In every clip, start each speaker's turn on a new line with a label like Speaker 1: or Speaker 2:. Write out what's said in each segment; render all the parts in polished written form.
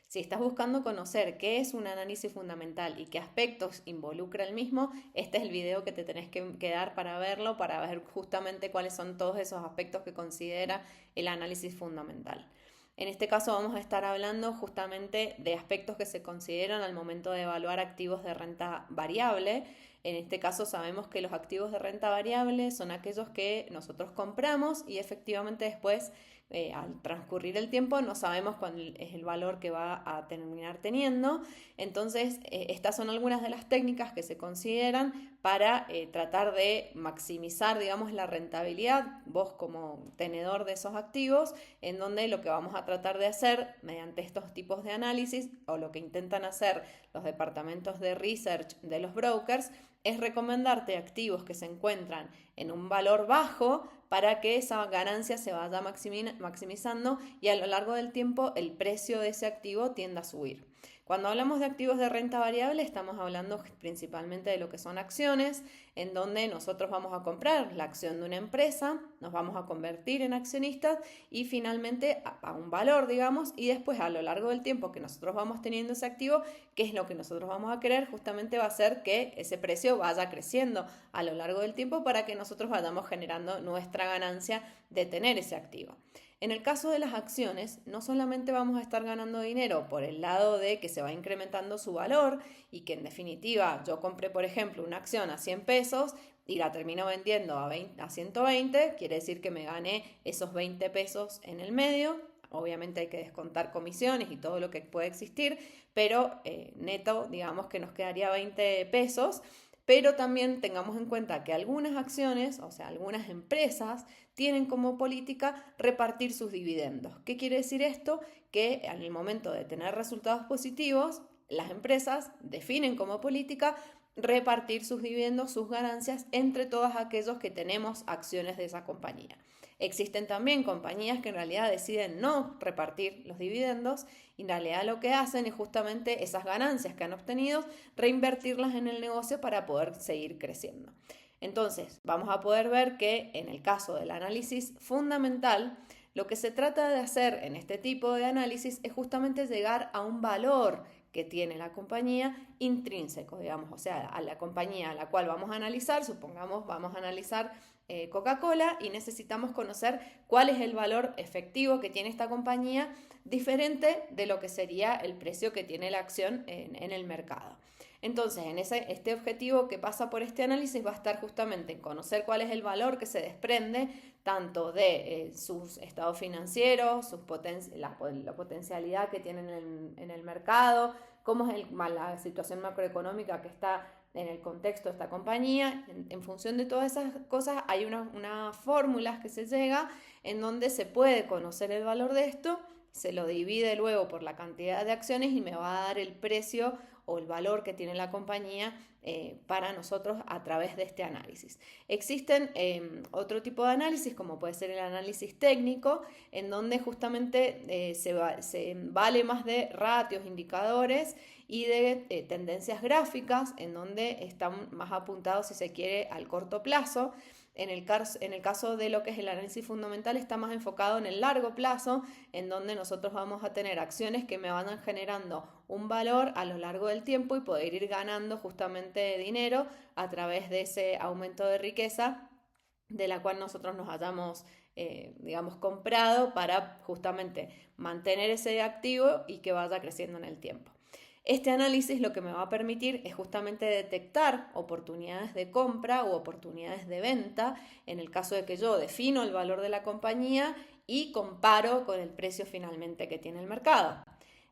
Speaker 1: Si estás buscando conocer qué es un análisis fundamental y qué aspectos involucra el mismo, este es el video que te tenés que quedar para verlo, para ver justamente cuáles son todos esos aspectos que considera el análisis fundamental. En este caso vamos a estar hablando justamente de aspectos que se consideran al momento de evaluar activos de renta variable. En este caso sabemos que los activos de renta variable son aquellos que nosotros compramos y efectivamente después al transcurrir el tiempo no sabemos cuál es el valor que va a terminar teniendo. Entonces, estas son algunas de las técnicas que se consideran para tratar de maximizar, digamos, la rentabilidad, vos como tenedor de esos activos, en donde lo que vamos a tratar de hacer mediante estos tipos de análisis, o lo que intentan hacer los departamentos de research de los brokers, es recomendarte activos que se encuentran en un valor bajo para que esa ganancia se vaya maximizando y a lo largo del tiempo el precio de ese activo tienda a subir. Cuando hablamos de activos de renta variable estamos hablando principalmente de lo que son acciones, en donde nosotros vamos a comprar la acción de una empresa, nos vamos a convertir en accionistas y finalmente a un valor, digamos, y después a lo largo del tiempo que nosotros vamos teniendo ese activo, qué es lo que nosotros vamos a querer, justamente va a ser que ese precio vaya creciendo a lo largo del tiempo para que nosotros vayamos generando nuestra ganancia de tener ese activo. En el caso de las acciones, no solamente vamos a estar ganando dinero por el lado de que se va incrementando su valor y que en definitiva yo compré, por ejemplo, una acción a 100 pesos y la termino vendiendo a 120, quiere decir que me gané esos 20 pesos en el medio. Obviamente hay que descontar comisiones y todo lo que puede existir, pero neto, digamos que nos quedaría 20 pesos. Pero también tengamos en cuenta que algunas acciones, o sea, algunas empresas, tienen como política repartir sus dividendos. ¿Qué quiere decir esto? Que en el momento de tener resultados positivos, las empresas definen como política repartir sus dividendos, sus ganancias entre todos aquellos que tenemos acciones de esa compañía. Existen también compañías que en realidad deciden no repartir los dividendos y en realidad lo que hacen es justamente esas ganancias que han obtenido reinvertirlas en el negocio para poder seguir creciendo. Entonces, vamos a poder ver que en el caso del análisis fundamental, lo que se trata de hacer en este tipo de análisis es justamente llegar a un valor que tiene la compañía intrínseco, digamos, o sea, a la compañía a la cual vamos a analizar, supongamos vamos a analizar Coca-Cola y necesitamos conocer cuál es el valor efectivo que tiene esta compañía diferente de lo que sería el precio que tiene la acción en el mercado. Entonces, este objetivo que pasa por este análisis va a estar justamente en conocer cuál es el valor que se desprende tanto de sus estados financieros, la potencialidad que tienen en el mercado, cómo es la situación macroeconómica que está en el contexto de esta compañía. En función de todas esas cosas hay unas fórmulas que se llega en donde se puede conocer el valor de esto, se lo divide luego por la cantidad de acciones y me va a dar el precio o el valor que tiene la compañía para nosotros a través de este análisis. Existen otro tipo de análisis, como puede ser el análisis técnico, en donde justamente se vale más de ratios, indicadores y de tendencias gráficas, en donde están más apuntados, si se quiere, al corto plazo. En el caso de lo que es el análisis fundamental está más enfocado en el largo plazo, en donde nosotros vamos a tener acciones que me van generando un valor a lo largo del tiempo y poder ir ganando justamente dinero a través de ese aumento de riqueza de la cual nosotros nos hayamos, digamos, comprado para justamente mantener ese activo y que vaya creciendo en el tiempo. Este análisis lo que me va a permitir es justamente detectar oportunidades de compra u oportunidades de venta en el caso de que yo defino el valor de la compañía y comparo con el precio finalmente que tiene el mercado.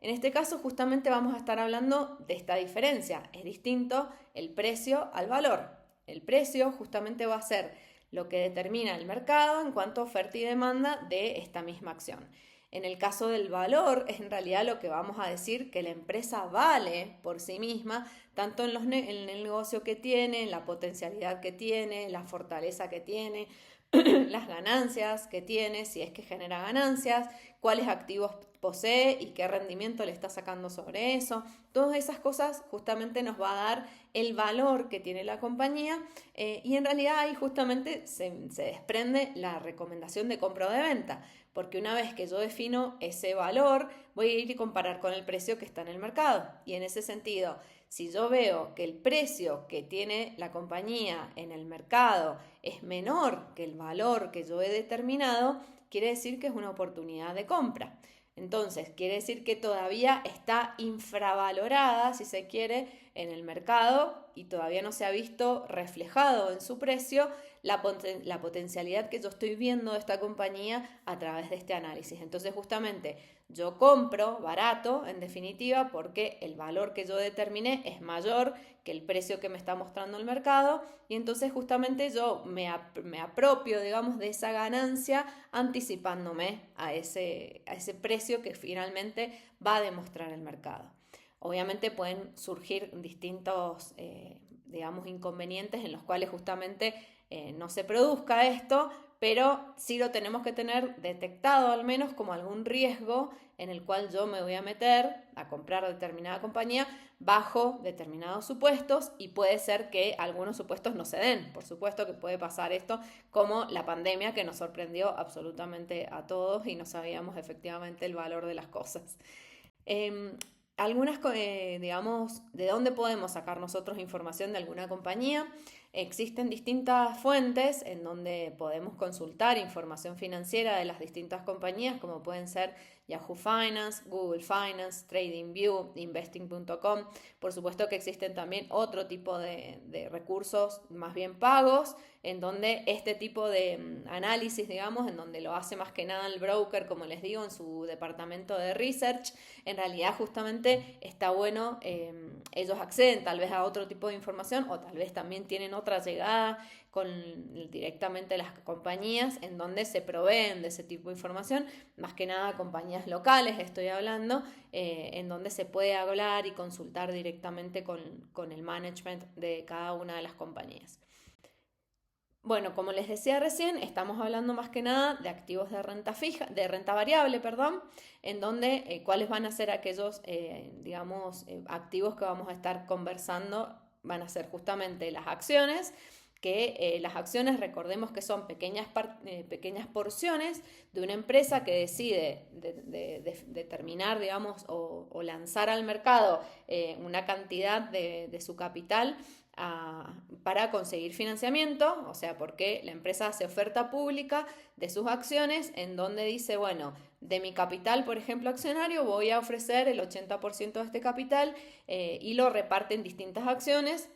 Speaker 1: En este caso justamente vamos a estar hablando de esta diferencia. Es distinto el precio al valor. El precio justamente va a ser lo que determina el mercado en cuanto a oferta y demanda de esta misma acción. En el caso del valor, es en realidad lo que vamos a decir que la empresa vale por sí misma, tanto en el negocio que tiene, en la potencialidad que tiene, la fortaleza que tiene, las ganancias que tiene, si es que genera ganancias, cuáles activos posee y qué rendimiento le está sacando sobre eso. Todas esas cosas justamente nos va a dar el valor que tiene la compañía y en realidad ahí justamente se desprende la recomendación de compra o de venta, porque una vez que yo defino ese valor, voy a ir y comparar con el precio que está en el mercado. Y en ese sentido, si yo veo que el precio que tiene la compañía en el mercado es menor que el valor que yo he determinado, quiere decir que es una oportunidad de compra. Entonces, quiere decir que todavía está infravalorada, si se quiere, en el mercado y todavía no se ha visto reflejado en su precio la potencialidad que yo estoy viendo de esta compañía a través de este análisis. Entonces, justamente, yo compro barato, en definitiva, porque el valor que yo determiné es mayor que el precio que me está mostrando el mercado y entonces justamente yo me apropio, digamos, de esa ganancia anticipándome a ese precio que finalmente va a demostrar el mercado. Obviamente pueden surgir distintos, digamos, inconvenientes en los cuales justamente no se produzca esto, pero sí lo tenemos que tener detectado al menos como algún riesgo en el cual yo me voy a meter a comprar determinada compañía bajo determinados supuestos y puede ser que algunos supuestos no se den. Por supuesto que puede pasar esto como la pandemia que nos sorprendió absolutamente a todos y no sabíamos efectivamente el valor de las cosas. Eh, digamos, de dónde podemos sacar nosotros información de alguna compañía. Existen distintas fuentes en donde podemos consultar información financiera de las distintas compañías, como pueden ser Yahoo Finance, Google Finance, TradingView, Investing.com. Por supuesto que existen también otro tipo de recursos más bien pagos, en donde este tipo de análisis, digamos, en donde lo hace más que nada el broker, como les digo, en su departamento de research, en realidad justamente está bueno, ellos acceden tal vez a otro tipo de información o tal vez también tienen otra llegada con directamente las compañías en donde se proveen de ese tipo de información, más que nada compañías locales estoy hablando, en donde se puede hablar y consultar directamente con el management de cada una de las compañías. Bueno, como les decía recién, estamos hablando más que nada de activos de renta fija, de renta variable, perdón, en donde cuáles van a ser aquellos, digamos, activos que vamos a estar conversando, van a ser justamente las acciones, que las acciones recordemos que son pequeñas porciones de una empresa que decide determinar, digamos, o lanzar al mercado una cantidad de su capital para conseguir financiamiento, o sea, porque la empresa hace oferta pública de sus acciones en donde dice, bueno, de mi capital, por ejemplo, accionario, voy a ofrecer el 80% de este capital y lo reparte en distintas acciones.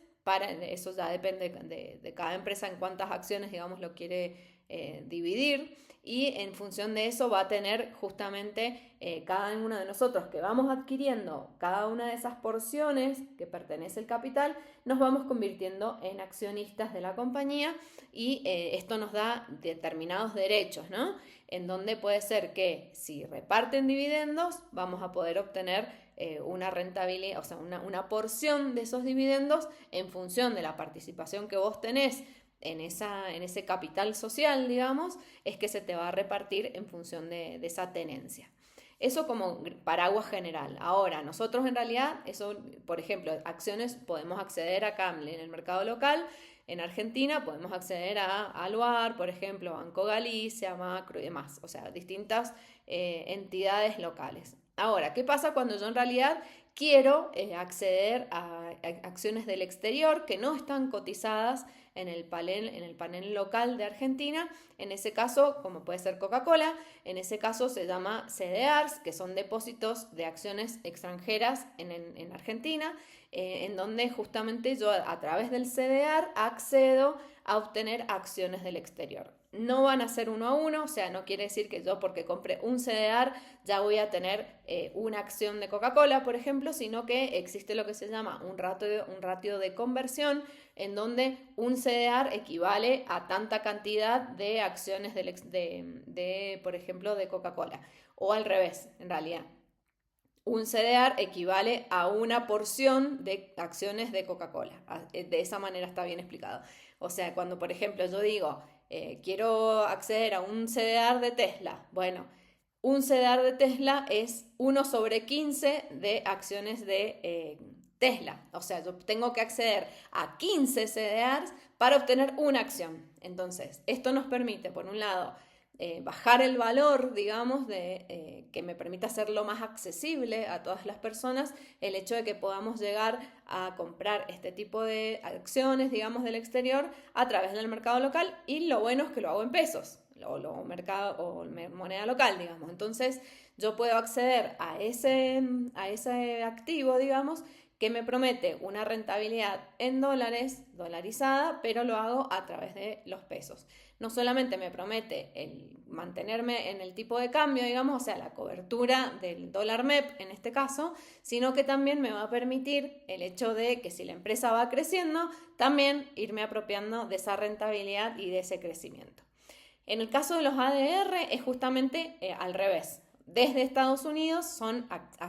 Speaker 1: Eso ya depende de cada empresa en cuántas acciones, digamos, lo quiere dividir y en función de eso va a tener justamente cada uno de nosotros que vamos adquiriendo cada una de esas porciones que pertenece al capital, nos vamos convirtiendo en accionistas de la compañía y esto nos da determinados derechos, ¿no? En donde puede ser que si reparten dividendos vamos a poder obtener una rentabilidad, o sea, una porción de esos dividendos en función de la participación que vos tenés en ese capital social, digamos, es que se te va a repartir en función de esa tenencia. Eso como paraguas general. Ahora, nosotros en realidad, eso, por ejemplo, acciones podemos acceder acá en el mercado local, en Argentina podemos acceder a Aluar, por ejemplo, Banco Galicia, Macro y demás, o sea, distintas entidades locales. Ahora, ¿qué pasa cuando yo en realidad quiero acceder a acciones del exterior que no están cotizadas en el panel local de Argentina? En ese caso, como puede ser Coca-Cola, en ese caso se llama CDRs, que son depósitos de acciones extranjeras en Argentina, en donde justamente yo a través del CDR accedo a obtener acciones del exterior. No van a ser uno a uno, o sea, no quiere decir que yo porque compre un CDR ya voy a tener una acción de Coca-Cola, por ejemplo, sino que existe lo que se llama un ratio de conversión, en donde un CDR equivale a tanta cantidad de acciones por ejemplo, de Coca-Cola. O al revés, en realidad. Un CDR equivale a una porción de acciones de Coca-Cola. De esa manera está bien explicado. O sea, cuando, por ejemplo, yo digo, quiero acceder a un CDR de Tesla, bueno, un CDR de Tesla es 1/15 de acciones de Tesla. O sea, yo tengo que acceder a 15 CDRs para obtener una acción. Entonces, esto nos permite, por un lado, bajar el valor, digamos, que me permita hacerlo más accesible a todas las personas, el hecho de que podamos llegar a comprar este tipo de acciones, digamos, del exterior a través del mercado local, y lo bueno es que lo hago en pesos o moneda local, digamos. Entonces yo puedo acceder a ese activo, digamos, que me promete una rentabilidad en dólares, dolarizada, pero lo hago a través de los pesos. No solamente me promete el mantenerme en el tipo de cambio, digamos, o sea, la cobertura del dólar MEP en este caso, sino que también me va a permitir el hecho de que si la empresa va creciendo, también irme apropiando de esa rentabilidad y de ese crecimiento. En el caso de los ADR es justamente al revés. Desde Estados Unidos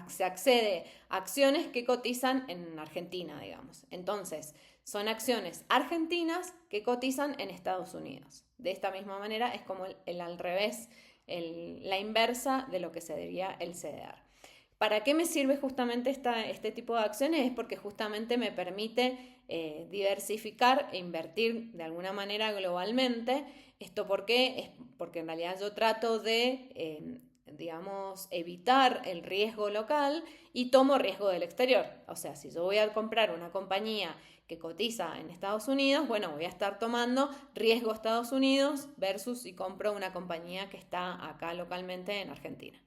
Speaker 1: se accede a acciones que cotizan en Argentina, digamos. Entonces, son acciones argentinas que cotizan en Estados Unidos. De esta misma manera es como el al revés, la inversa de lo que sería el CDR. ¿Para qué me sirve justamente este tipo de acciones? Es porque justamente me permite diversificar e invertir de alguna manera globalmente. ¿Esto por qué? Es porque en realidad yo trato de, digamos, evitar el riesgo local y tomo riesgo del exterior. O sea, si yo voy a comprar una compañía que cotiza en Estados Unidos, bueno, voy a estar tomando riesgo Estados Unidos versus si compro una compañía que está acá localmente en Argentina.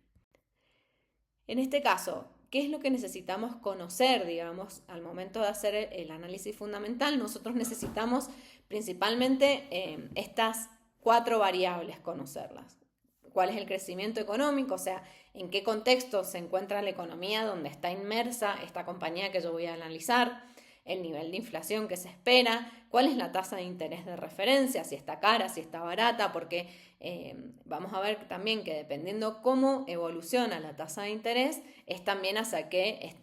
Speaker 1: En este caso, ¿qué es lo que necesitamos conocer, digamos, al momento de hacer el análisis fundamental? Nosotros necesitamos principalmente estas 4 variables, conocerlas. ¿Cuál es el crecimiento económico? O sea, en qué contexto se encuentra la economía donde está inmersa esta compañía que yo voy a analizar, el nivel de inflación que se espera, cuál es la tasa de interés de referencia, si está cara, si está barata, porque vamos a ver también que dependiendo cómo evoluciona la tasa de interés, es también hacia qué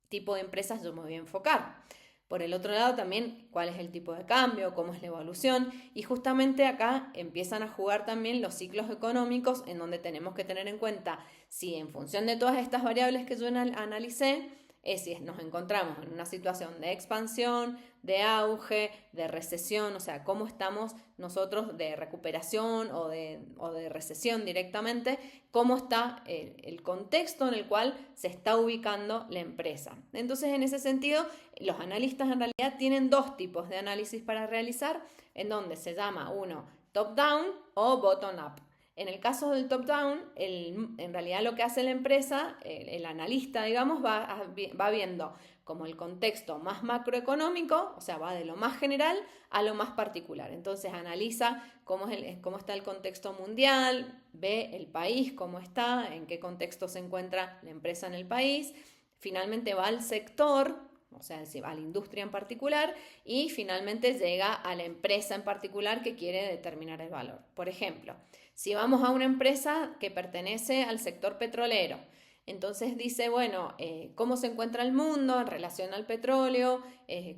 Speaker 1: tipo de empresas yo me voy a enfocar. Por el otro lado también cuál es el tipo de cambio, cómo es la evolución, y justamente acá empiezan a jugar también los ciclos económicos, en donde tenemos que tener en cuenta si en función de todas estas variables que yo analicé, es si nos encontramos en una situación de expansión, de auge, de recesión, o sea, cómo estamos nosotros de recuperación o de recesión directamente, cómo está el contexto en el cual se está ubicando la empresa. Entonces, en ese sentido, los analistas en realidad tienen 2 tipos de análisis para realizar, en donde se llama uno top-down o bottom-up. En el caso del top-down, en realidad lo que hace la empresa, el analista, digamos, va viendo como el contexto más macroeconómico, o sea, va de lo más general a lo más particular. Entonces analiza cómo está el contexto mundial, ve el país, cómo está, en qué contexto se encuentra la empresa en el país. Finalmente va al sector, o sea, a la industria en particular, y finalmente llega a la empresa en particular que quiere determinar el valor. Por ejemplo, si vamos a una empresa que pertenece al sector petrolero, entonces dice, bueno, cómo se encuentra el mundo en relación al petróleo,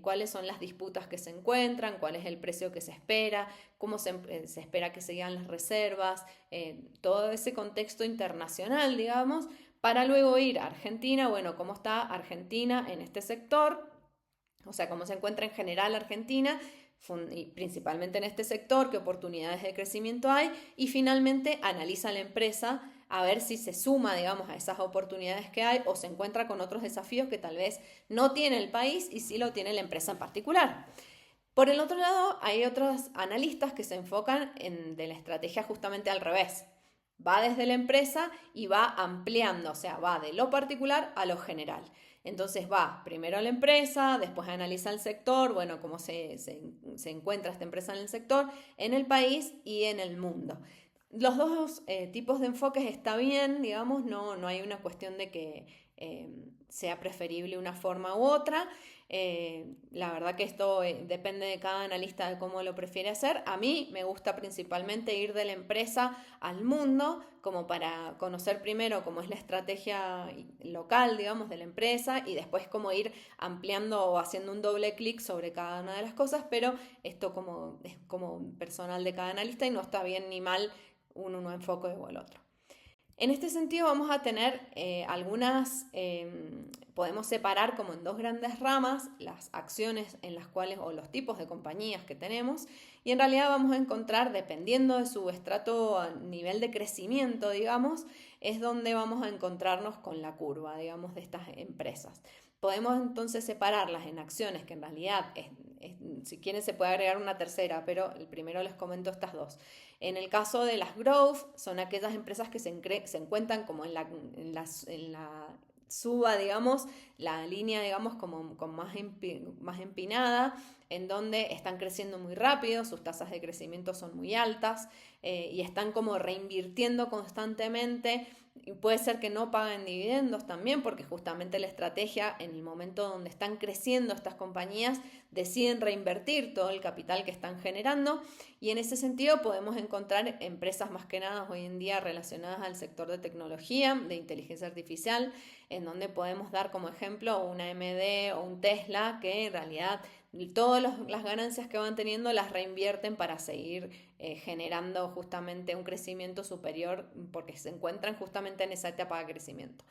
Speaker 1: cuáles son las disputas que se encuentran, cuál es el precio que se espera, cómo se espera que sigan las reservas, todo ese contexto internacional, digamos, para luego ir a Argentina, bueno, cómo está Argentina en este sector, o sea, cómo se encuentra en general Argentina, y principalmente en este sector, qué oportunidades de crecimiento hay, y finalmente analiza la empresa a ver si se suma, digamos, a esas oportunidades que hay o se encuentra con otros desafíos que tal vez no tiene el país y sí lo tiene la empresa en particular. Por el otro lado, hay otros analistas que se enfocan de la estrategia justamente al revés. Va desde la empresa y va ampliando, o sea, va de lo particular a lo general. Entonces va primero a la empresa, después analiza el sector, bueno, cómo se encuentra esta empresa en el sector, en el país y en el mundo. Los 2 tipos de enfoques está bien, digamos, no hay una cuestión de que sea preferible una forma u otra. La verdad que esto depende de cada analista de cómo lo prefiere hacer. A mí me gusta principalmente ir de la empresa al mundo, como para conocer primero cómo es la estrategia local, digamos, de la empresa, y después como ir ampliando o haciendo un doble clic sobre cada una de las cosas, pero esto es como personal de cada analista y no está bien ni mal uno enfoque o el otro. En este sentido vamos a tener podemos separar como en dos grandes ramas las acciones en las cuales o los tipos de compañías que tenemos y en realidad vamos a encontrar, dependiendo de su estrato a nivel de crecimiento, digamos, es donde vamos a encontrarnos con la curva, digamos, de estas empresas. Podemos entonces separarlas en acciones que en realidad, si quieren se puede agregar una tercera, pero el primero les comento estas dos. En el caso de las growth, son aquellas empresas que se encuentran como en la suba, digamos, la línea, digamos, como con más empinada, en donde están creciendo muy rápido, sus tasas de crecimiento son muy altas y están como reinvirtiendo constantemente. Y puede ser que no paguen dividendos también, porque justamente la estrategia, en el momento donde están creciendo estas compañías, deciden reinvertir todo el capital que están generando y en ese sentido podemos encontrar empresas más que nada hoy en día relacionadas al sector de tecnología, de inteligencia artificial, en donde podemos dar como ejemplo una AMD o un Tesla que en realidad todas las ganancias que van teniendo las reinvierten para seguir generando justamente un crecimiento superior porque se encuentran justamente en esa etapa de crecimiento.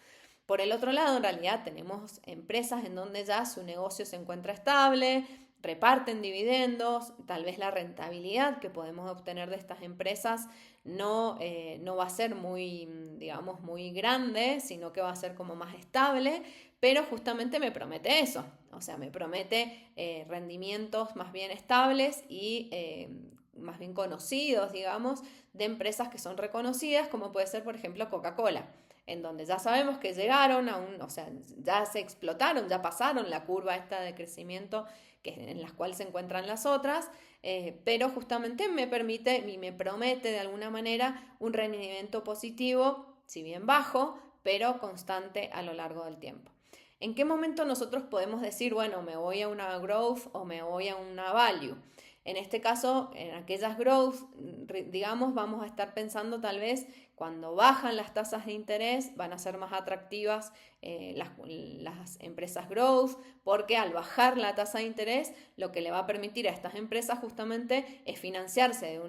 Speaker 1: Por el otro lado, en realidad tenemos empresas en donde ya su negocio se encuentra estable, reparten dividendos, tal vez la rentabilidad que podemos obtener de estas empresas no va a ser muy, digamos, muy grande, sino que va a ser como más estable, pero justamente me promete eso, o sea, me promete rendimientos más bien estables y más bien conocidos, digamos, de empresas que son reconocidas, como puede ser, por ejemplo, Coca-Cola, en donde ya sabemos que llegaron o sea, ya se explotaron, ya pasaron la curva esta de crecimiento en las cuales se encuentran las otras, pero justamente me permite y me promete de alguna manera un rendimiento positivo, si bien bajo, pero constante a lo largo del tiempo. ¿En qué momento nosotros podemos decir, bueno, me voy a una growth o me voy a una value? En este caso, en aquellas growth, digamos, vamos a estar pensando tal vez cuando bajan las tasas de interés van a ser más atractivas las empresas growth, porque al bajar la tasa de interés lo que le va a permitir a estas empresas justamente es financiarse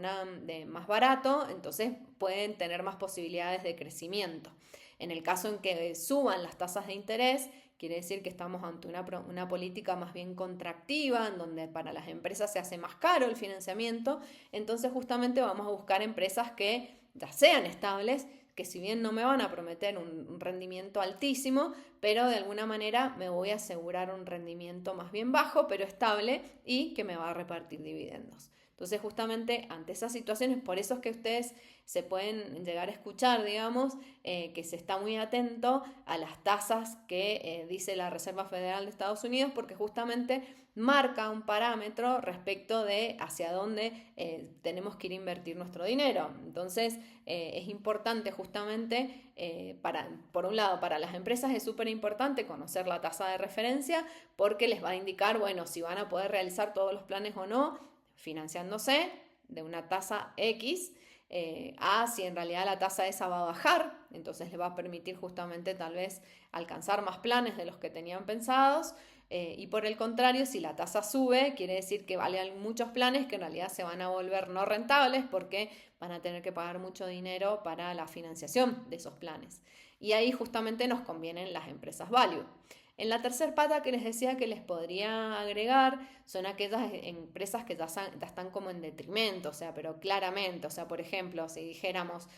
Speaker 1: de más barato, entonces pueden tener más posibilidades de crecimiento. En el caso en que suban las tasas de interés, quiere decir que estamos ante una política más bien contractiva, en donde para las empresas se hace más caro el financiamiento, entonces justamente vamos a buscar empresas que ya sean estables, que si bien no me van a prometer un rendimiento altísimo, pero de alguna manera me voy a asegurar un rendimiento más bien bajo, pero estable y que me va a repartir dividendos. Entonces justamente ante esas situaciones, por eso es que ustedes se pueden llegar a escuchar, digamos, que se está muy atento a las tasas que dice la Reserva Federal de Estados Unidos, porque justamente marca un parámetro respecto de hacia dónde tenemos que ir a invertir nuestro dinero. Entonces es importante justamente, por un lado, para las empresas es súper importante conocer la tasa de referencia porque les va a indicar, bueno, si van a poder realizar todos los planes o no, financiándose de una tasa X a si en realidad la tasa esa va a bajar, entonces le va a permitir justamente tal vez alcanzar más planes de los que tenían pensados y por el contrario, si la tasa sube, quiere decir que valen muchos planes que en realidad se van a volver no rentables porque van a tener que pagar mucho dinero para la financiación de esos planes. Y ahí justamente nos convienen las empresas value. En la tercera pata que les decía que les podría agregar son aquellas empresas que ya están como en detrimento, o sea, pero claramente, o sea, por ejemplo, si dijéramos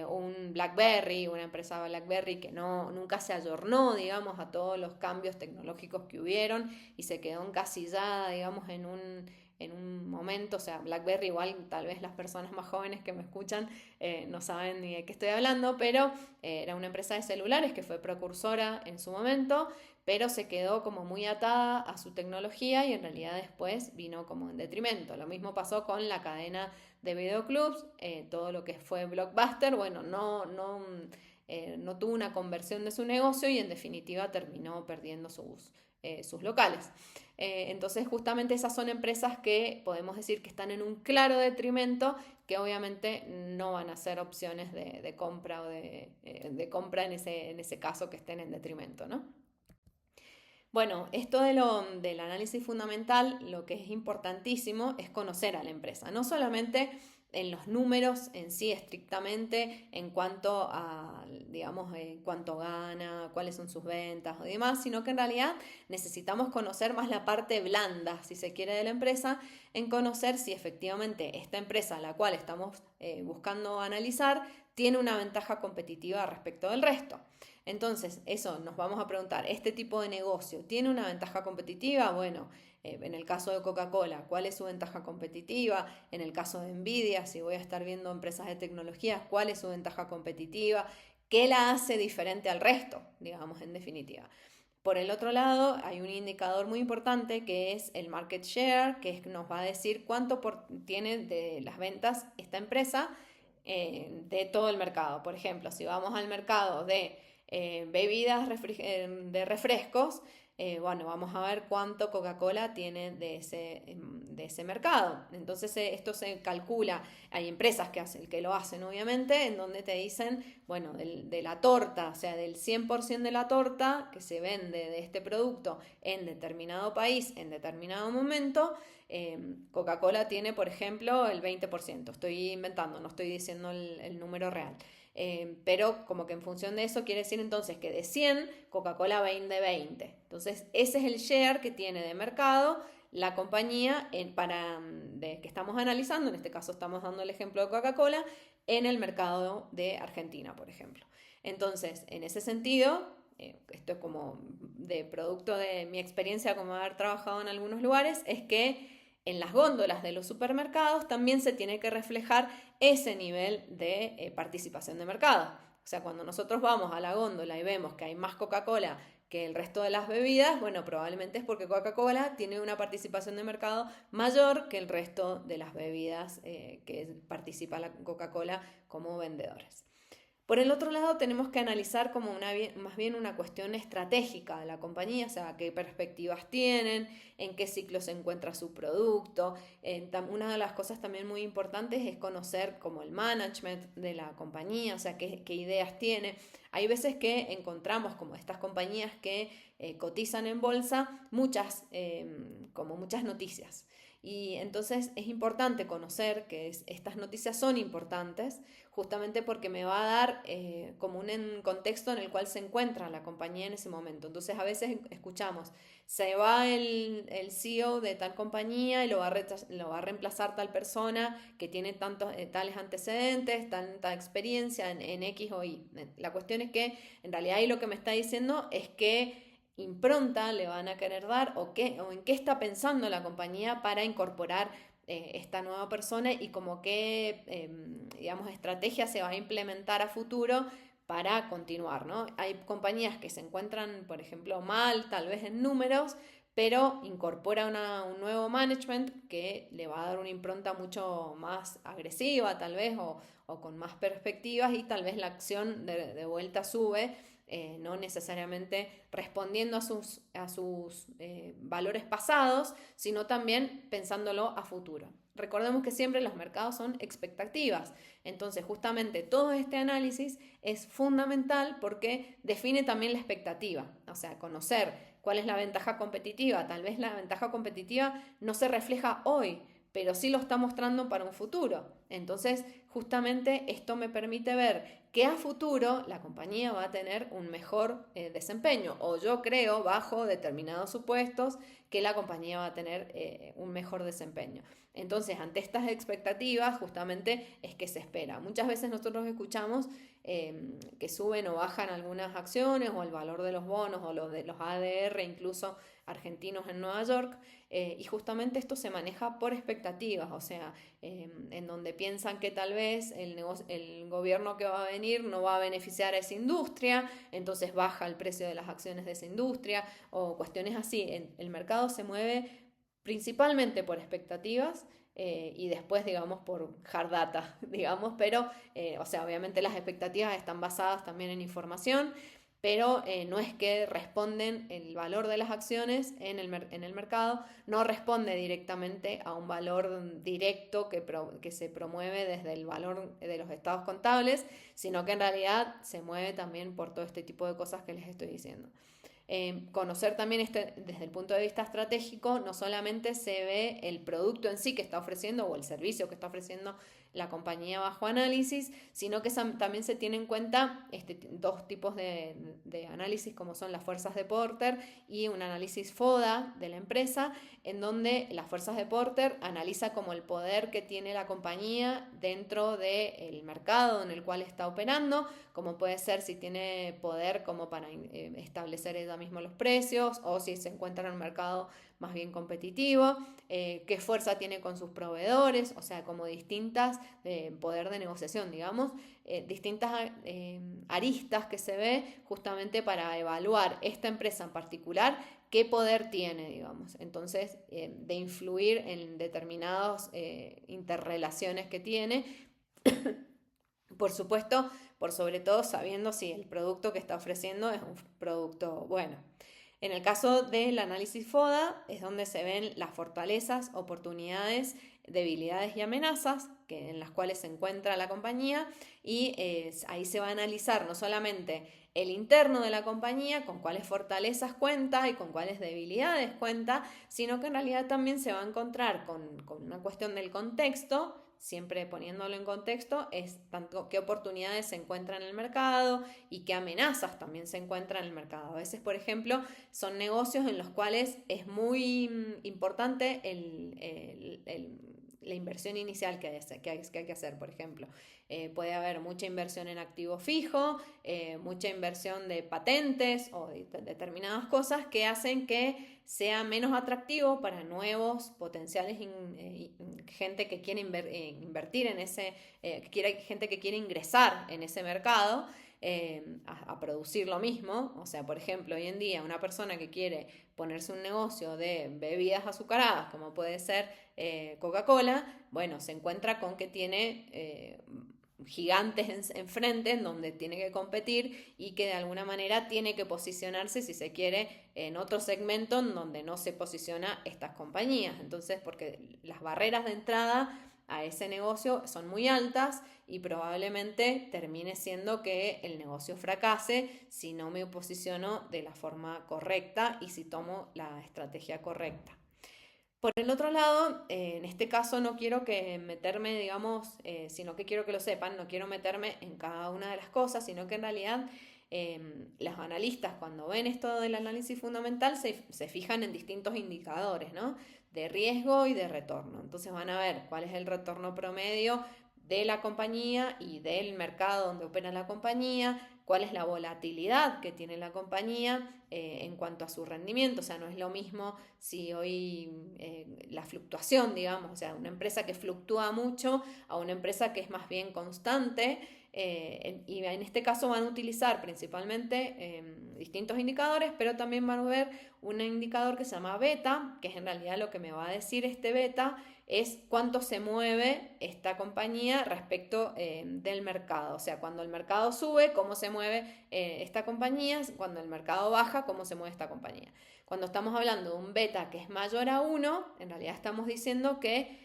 Speaker 1: un BlackBerry, una empresa BlackBerry que nunca se ayornó, digamos, a todos los cambios tecnológicos que hubieron y se quedó encasillada, digamos, en un momento, o sea, BlackBerry igual tal vez las personas más jóvenes que me escuchan no saben ni de qué estoy hablando, pero era una empresa de celulares que fue precursora en su momento, pero se quedó como muy atada a su tecnología y en realidad después vino como en detrimento. Lo mismo pasó con la cadena de videoclubs, todo lo que fue Blockbuster, bueno, no tuvo una conversión de su negocio y en definitiva terminó perdiendo sus locales. Entonces justamente esas son empresas que podemos decir que están en un claro detrimento, que obviamente no van a ser opciones de compra o de compra en ese caso que estén en detrimento, ¿no? Bueno, esto del análisis fundamental, lo que es importantísimo es conocer a la empresa, no solamente en los números en sí estrictamente en cuanto a, digamos, cuánto gana, cuáles son sus ventas o demás, sino que en realidad necesitamos conocer más la parte blanda, si se quiere, de la empresa, en conocer si efectivamente esta empresa a la cual estamos buscando analizar tiene una ventaja competitiva respecto del resto. Entonces, eso nos vamos a preguntar, ¿este tipo de negocio tiene una ventaja competitiva? Bueno, en el caso de Coca-Cola, ¿cuál es su ventaja competitiva? En el caso de Nvidia, si voy a estar viendo empresas de tecnología, ¿cuál es su ventaja competitiva? ¿Qué la hace diferente al resto? Digamos, en definitiva. Por el otro lado, hay un indicador muy importante que es el market share, que nos va a decir cuánto tiene de las ventas esta empresa de todo el mercado. Por ejemplo, si vamos al mercado de bebidas de refrescos, bueno, vamos a ver cuánto Coca-Cola tiene de ese mercado. Entonces esto se calcula, hay empresas que lo hacen obviamente, en donde te dicen, bueno, de la torta, o sea, del 100% de la torta que se vende de este producto en determinado país, en determinado momento, Coca-Cola tiene, por ejemplo, el 20%. Estoy inventando, no estoy diciendo el número real. Pero como que en función de eso quiere decir entonces que de 100 Coca-Cola vende 20. Entonces ese es el share que tiene de mercado la compañía que estamos analizando. En este caso estamos dando el ejemplo de Coca-Cola en el mercado de Argentina, por ejemplo. Entonces, en ese sentido, esto es como de producto de mi experiencia como haber trabajado en algunos lugares, es que en las góndolas de los supermercados también se tiene que reflejar ese nivel de participación de mercado. O sea, cuando nosotros vamos a la góndola y vemos que hay más Coca-Cola que el resto de las bebidas, bueno, probablemente es porque Coca-Cola tiene una participación de mercado mayor que el resto de las bebidas que participa la Coca-Cola como vendedores. Por el otro lado, tenemos que analizar como más bien una cuestión estratégica de la compañía, o sea, qué perspectivas tienen, en qué ciclo se encuentra su producto. Una de las cosas también muy importantes es conocer como el management de la compañía, o sea, qué ideas tiene. Hay veces que encontramos como estas compañías que cotizan en bolsa como muchas noticias. Y entonces es importante conocer que estas noticias son importantes justamente porque me va a dar como un contexto en el cual se encuentra la compañía en ese momento. Entonces a veces escuchamos, se va el CEO de tal compañía y lo va a reemplazar tal persona que tiene tales antecedentes, tanta experiencia en X o Y. La cuestión es que en realidad ahí lo que me está diciendo es que impronta le van a querer dar o en qué está pensando la compañía para incorporar esta nueva persona y como qué, digamos, estrategia se va a implementar a futuro para continuar, ¿no? Hay compañías que se encuentran, por ejemplo, mal, tal vez en números, pero incorpora un nuevo management que le va a dar una impronta mucho más agresiva, tal vez, o con más perspectivas y tal vez la acción de vuelta sube no necesariamente respondiendo a sus valores pasados, sino también pensándolo a futuro. Recordemos que siempre los mercados son expectativas, entonces justamente todo este análisis es fundamental porque define también la expectativa, o sea, conocer cuál es la ventaja competitiva. Tal vez la ventaja competitiva no se refleja hoy, pero sí lo está mostrando para un futuro. Entonces, justamente esto me permite ver que a futuro la compañía va a tener un mejor desempeño, o yo creo, bajo determinados supuestos, que la compañía va a tener un mejor desempeño. Entonces, ante estas expectativas, justamente es que se espera. Muchas veces nosotros escuchamos que suben o bajan algunas acciones, o el valor de los bonos, o los de los ADR, incluso argentinos en Nueva York, y justamente esto se maneja por expectativas, o sea, en donde piensan que tal vez el gobierno que va a venir no va a beneficiar a esa industria, entonces baja el precio de las acciones de esa industria, o cuestiones así. El mercado se mueve principalmente por expectativas y después, digamos, por hard data, digamos, pero, o sea, obviamente las expectativas están basadas también en información, pero no es que responden el valor de las acciones en el mercado, no responde directamente a un valor directo que se promueve desde el valor de los estados contables, sino que en realidad se mueve también por todo este tipo de cosas que les estoy diciendo. Conocer también desde el punto de vista estratégico, no solamente se ve el producto en sí que está ofreciendo o el servicio que está ofreciendo la compañía bajo análisis, sino que también se tiene en cuenta dos tipos de análisis, como son las fuerzas de Porter y un análisis FODA de la empresa, en donde las fuerzas de Porter analiza como el poder que tiene la compañía dentro del mercado en el cual está operando, como puede ser si tiene poder como para establecer ella misma los precios, o si se encuentra en un mercado más bien competitivo, qué fuerza tiene con sus proveedores, o sea, como distintas poder de negociación, digamos, distintas aristas que se ve justamente para evaluar esta empresa en particular, qué poder tiene, digamos. Entonces, de influir en determinadas interrelaciones que tiene. Por supuesto, por sobre todo sabiendo si el producto que está ofreciendo es un producto bueno. En el caso del análisis FODA es donde se ven las fortalezas, oportunidades, debilidades y amenazas en las cuales se encuentra la compañía, y ahí se va a analizar no solamente el interno de la compañía, con cuáles fortalezas cuenta y con cuáles debilidades cuenta, sino que en realidad también se va a encontrar con una cuestión del contexto. Siempre poniéndolo en contexto, es tanto qué oportunidades se encuentran en el mercado y qué amenazas también se encuentran en el mercado. A veces, por ejemplo, son negocios en los cuales es muy importante la inversión inicial que hay que hacer, por ejemplo. Puede haber mucha inversión en activo fijo, mucha inversión de patentes o de determinadas cosas que hacen que sea menos atractivo para nuevos potenciales gente que quiere invertir en ese, gente que quiere ingresar en ese mercado. A producir lo mismo. O sea, por ejemplo, hoy en día una persona que quiere ponerse un negocio de bebidas azucaradas, como puede ser Coca-Cola, bueno, se encuentra con que tiene gigantes enfrente en donde tiene que competir y que de alguna manera tiene que posicionarse, si se quiere, en otro segmento en donde no se posiciona estas compañías. Entonces, porque las barreras de entrada a ese negocio son muy altas y probablemente termine siendo que el negocio fracase si no me posiciono de la forma correcta y si tomo la estrategia correcta. Por el otro lado, en este caso no quiero que meterme, digamos, sino que quiero que lo sepan, no quiero meterme en cada una de las cosas, sino que en realidad los analistas cuando ven esto del análisis fundamental se fijan en distintos indicadores, ¿no? De riesgo y de retorno. Entonces van a ver cuál es el retorno promedio de la compañía y del mercado donde opera la compañía, cuál es la volatilidad que tiene la compañía en cuanto a su rendimiento. O sea, no es lo mismo si hoy la fluctuación, digamos, o sea, una empresa que fluctúa mucho a una empresa que es más bien constante. Y en este caso van a utilizar principalmente distintos indicadores, pero también van a ver un indicador que se llama beta, que es en realidad lo que me va a decir este beta es cuánto se mueve esta compañía respecto del mercado. O sea, cuando el mercado sube, cómo se mueve esta compañía, cuando el mercado baja, cómo se mueve esta compañía. Cuando estamos hablando de un beta que es mayor a 1, en realidad estamos diciendo que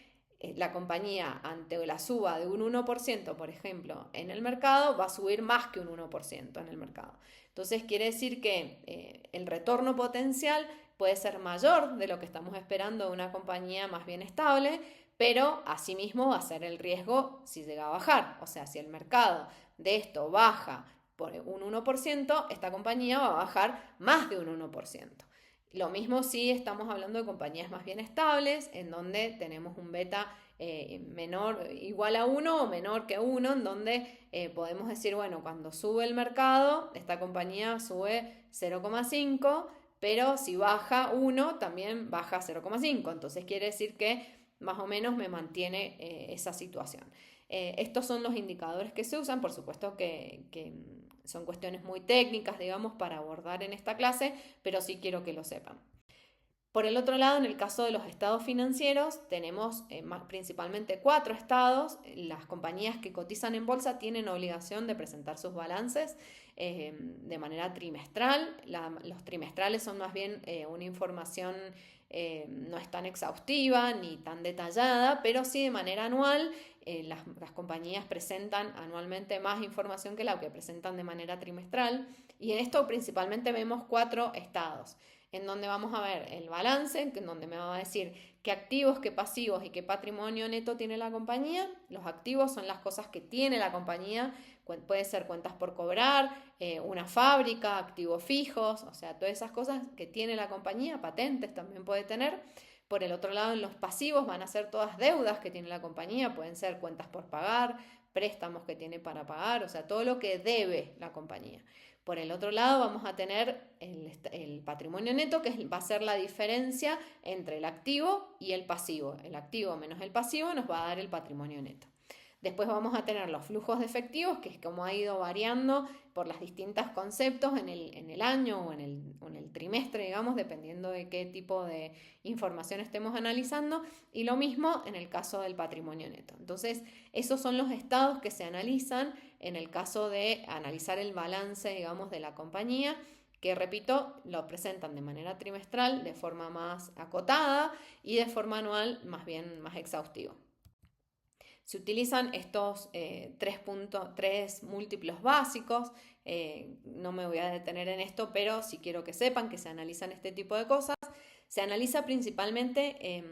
Speaker 1: la compañía ante la suba de un 1%, por ejemplo, en el mercado, va a subir más que un 1% en el mercado. Entonces quiere decir que el retorno potencial puede ser mayor de lo que estamos esperando de una compañía más bien estable, pero asimismo va a ser el riesgo si llega a bajar. O sea, si el mercado de esto baja por un 1%, esta compañía va a bajar más de un 1%. Lo mismo si estamos hablando de compañías más bien estables, en donde tenemos un beta menor, igual a 1 o menor que 1, en donde podemos decir, bueno, cuando sube el mercado, esta compañía sube 0,5, pero si baja 1, también baja 0,5. Entonces quiere decir que más o menos me mantiene esa situación. Estos son los indicadores que se usan, por supuesto que son cuestiones muy técnicas, digamos, para abordar en esta clase, pero sí quiero que lo sepan. Por el otro lado, en el caso de los estados financieros, tenemos principalmente 4 estados. Las compañías que cotizan en bolsa tienen obligación de presentar sus balances de manera trimestral. Los trimestrales son más bien una información no es tan exhaustiva ni tan detallada, pero sí de manera anual. Las compañías presentan anualmente más información que la que presentan de manera trimestral, y en esto principalmente vemos 4 estados. en donde vamos a ver el balance, en donde me va a decir qué activos, qué pasivos y qué patrimonio neto tiene la compañía. Los activos son las cosas que tiene la compañía, puede ser cuentas por cobrar, una fábrica, activos fijos, o sea, todas esas cosas que tiene la compañía, patentes también puede tener. Por el otro lado, en los pasivos van a ser todas deudas que tiene la compañía, pueden ser cuentas por pagar, préstamos que tiene para pagar, o sea, todo lo que debe la compañía. Por el otro lado vamos a tener el patrimonio neto, que va a ser la diferencia entre el activo y el pasivo. El activo menos el pasivo nos va a dar el patrimonio neto. Después vamos a tener los flujos de efectivos, que es como ha ido variando por los distintos conceptos en el año o en el trimestre, digamos, dependiendo de qué tipo de información estemos analizando. Y lo mismo en el caso del patrimonio neto. Entonces, esos son los estados que se analizan en el caso de analizar el balance, digamos, de la compañía, que repito, lo presentan de manera trimestral, de forma más acotada, y de forma anual, más bien más exhaustiva. Se utilizan estos tres múltiplos básicos. No me voy a detener en esto, pero sí quiero que sepan que se analizan este tipo de cosas. Se analiza principalmente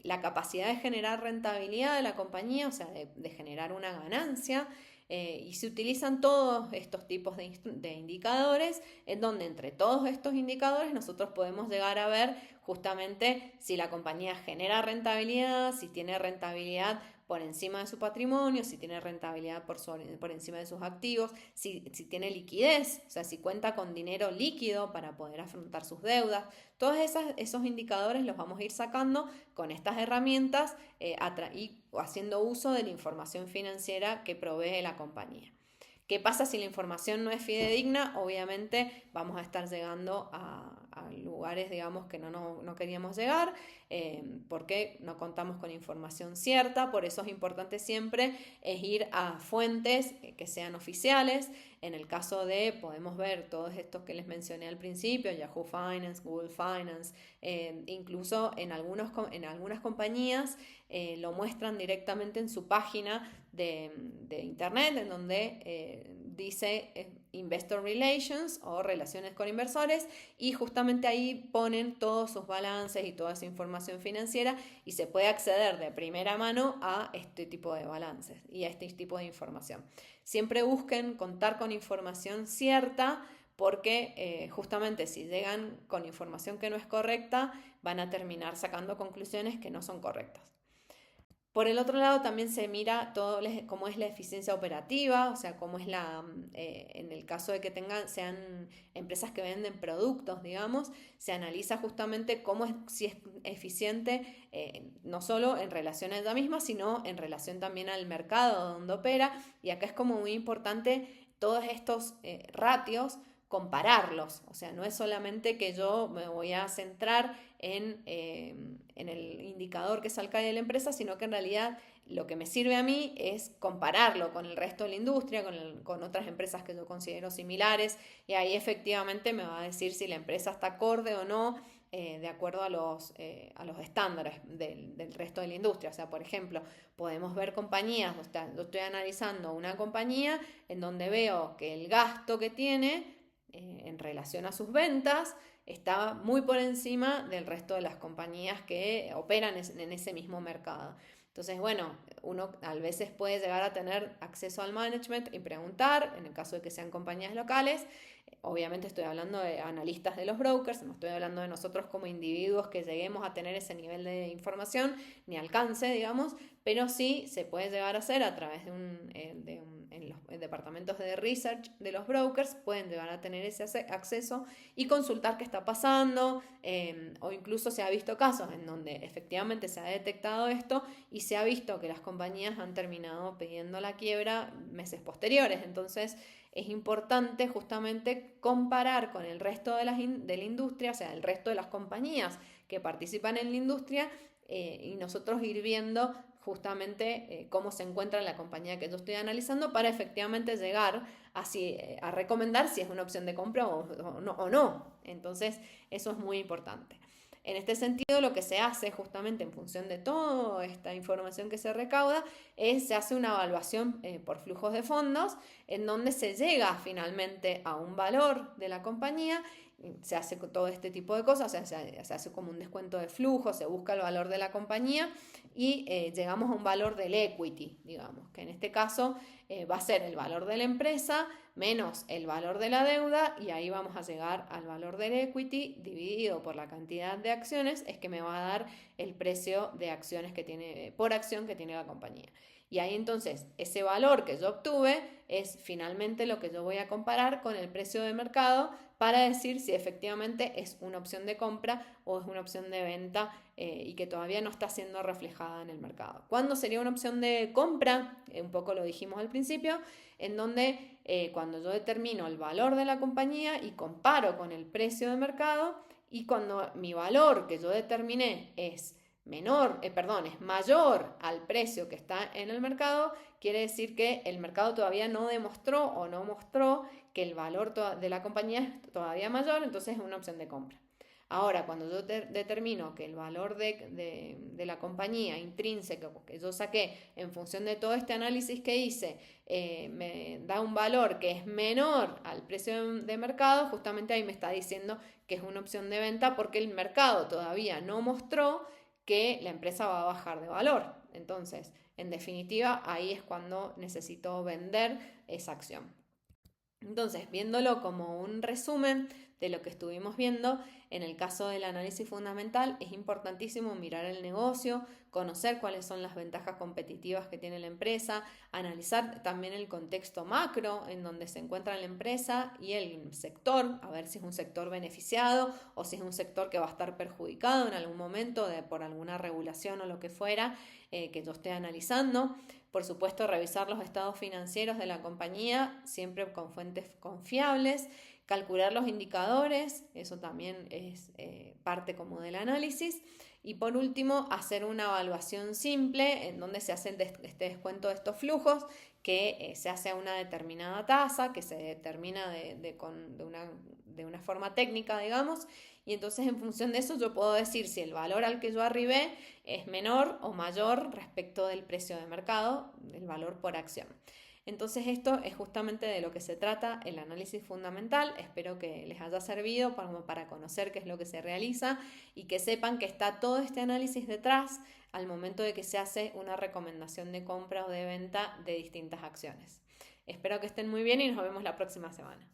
Speaker 1: la capacidad de generar rentabilidad de la compañía, o sea, de generar una ganancia. Y se utilizan todos estos tipos de indicadores, en donde entre todos estos indicadores nosotros podemos llegar a ver justamente si la compañía genera rentabilidad, si tiene rentabilidad por encima de su patrimonio, si tiene rentabilidad por encima de sus activos, si tiene liquidez, o sea, si cuenta con dinero líquido para poder afrontar sus deudas. Todos esos indicadores los vamos a ir sacando con estas herramientas y haciendo uso de la información financiera que provee la compañía. ¿Qué pasa si la información no es fidedigna? Obviamente vamos a estar llegando a lugares, digamos, que no queríamos llegar, porque no contamos con información cierta. Por eso es importante siempre ir a fuentes que sean oficiales. En el caso de, podemos ver todos estos que les mencioné al principio, Yahoo Finance, Google Finance, incluso en algunas compañías lo muestran directamente en su página de internet, en donde dice Investor Relations o Relaciones con Inversores, y justamente ahí ponen todos sus balances y toda esa información financiera, y se puede acceder de primera mano a este tipo de balances y a este tipo de información. Siempre busquen contar con información cierta, porque justamente si llegan con información que no es correcta, van a terminar sacando conclusiones que no son correctas. Por el otro lado, también se mira todo cómo es la eficiencia operativa, o sea, cómo es en el caso de que sean empresas que venden productos, digamos, se analiza justamente si es eficiente, no solo en relación a ella misma, sino en relación también al mercado donde opera. Y acá es como muy importante todos estos ratios, compararlos. O sea, no es solamente que yo me voy a centrar en el indicador que salga de la empresa, sino que en realidad lo que me sirve a mí es compararlo con el resto de la industria, con otras empresas que yo considero similares, y ahí efectivamente me va a decir si la empresa está acorde o no de acuerdo a los estándares del resto de la industria. O sea, por ejemplo, podemos ver compañías, yo estoy analizando una compañía en donde veo que el gasto que tiene en relación a sus ventas está muy por encima del resto de las compañías que operan en ese mismo mercado. Entonces, bueno, uno a veces puede llegar a tener acceso al management y preguntar, en el caso de que sean compañías locales. Obviamente estoy hablando de analistas de los brokers, no estoy hablando de nosotros como individuos que lleguemos a tener ese nivel de información ni alcance, digamos, pero sí se puede llegar a hacer a través en los departamentos de research de los brokers, pueden llegar a tener ese acceso y consultar qué está pasando, o incluso se ha visto casos en donde efectivamente se ha detectado esto y se ha visto que las compañías han terminado pidiendo la quiebra meses posteriores. Entonces es importante justamente comparar con el resto de la industria, o sea, el resto de las compañías que participan en la industria, y nosotros ir viendo justamente cómo se encuentra la compañía que yo estoy analizando, para efectivamente llegar a recomendar si es una opción de compra o no. Entonces eso es muy importante. En este sentido, lo que se hace justamente en función de toda esta información que se recauda se hace una evaluación por flujos de fondos, en donde se llega finalmente a un valor de la compañía, se hace todo este tipo de cosas, o sea, se hace como un descuento de flujo, se busca el valor de la compañía y llegamos a un valor del equity, digamos, que en este caso va a ser el valor de la empresa menos el valor de la deuda y ahí vamos a llegar al valor del equity dividido por la cantidad de acciones, es que me va a dar el precio de acciones que tiene, por acción que tiene la compañía. Y ahí entonces ese valor que yo obtuve es finalmente lo que yo voy a comparar con el precio de mercado para decir si efectivamente es una opción de compra o es una opción de venta y que todavía no está siendo reflejada en el mercado. ¿Cuándo sería una opción de compra? Un poco lo dijimos al principio, en donde cuando yo determino el valor de la compañía y comparo con el precio de mercado y cuando mi valor que yo determiné es es mayor al precio que está en el mercado, quiere decir que el mercado todavía no demostró o no mostró que el valor de la compañía es todavía mayor, entonces es una opción de compra. Ahora, cuando yo determino que el valor de la compañía intrínseco que yo saqué en función de todo este análisis que hice me da un valor que es menor al precio de mercado, justamente ahí me está diciendo que es una opción de venta porque el mercado todavía no mostró que la empresa va a bajar de valor. Entonces, en definitiva, ahí es cuando necesito vender esa acción. Entonces, viéndolo como un resumen de lo que estuvimos viendo, en el caso del análisis fundamental es importantísimo mirar el negocio, conocer cuáles son las ventajas competitivas que tiene la empresa, analizar también el contexto macro en donde se encuentra la empresa y el sector, a ver si es un sector beneficiado o si es un sector que va a estar perjudicado en algún momento por alguna regulación o lo que fuera que yo esté analizando. Por supuesto, revisar los estados financieros de la compañía, siempre con fuentes confiables, calcular los indicadores, eso también es parte como del análisis. Y por último, hacer una evaluación simple en donde se hace este descuento de estos flujos, que se hace a una determinada tasa, que se determina de una forma técnica, digamos, y entonces en función de eso yo puedo decir si el valor al que yo arribé es menor o mayor respecto del precio de mercado, del valor por acción. Entonces esto es justamente de lo que se trata el análisis fundamental. Espero que les haya servido para conocer qué es lo que se realiza y que sepan que está todo este análisis detrás al momento de que se hace una recomendación de compra o de venta de distintas acciones. Espero que estén muy bien y nos vemos la próxima semana.